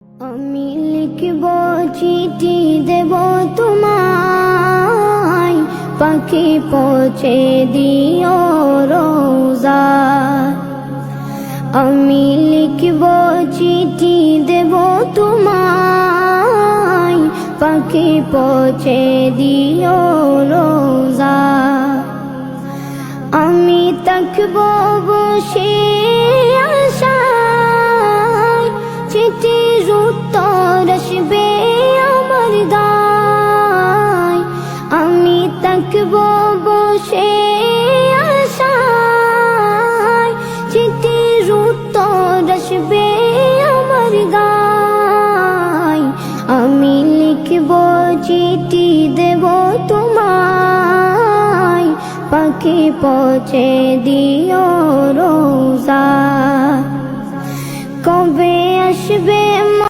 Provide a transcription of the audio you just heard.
আমি লিখব চিঠি দেব তোমায়, পাখি পৌঁছে দিও রোজা। আমি লিখব চিঠি দেব তোমায়, পাখি পৌঁছে দিও রোজা। আমি থাকব বসে আশায়, চিঠির উত্তর আসবে আমার দায়। আমি থাকব বসে আশায়, চিঠির উত্তর আসবে আমার দায়। আমি লিখব চিঠি দেব তোমায়, পাখি পৌঁছে দিও রোজা। কবে আসবে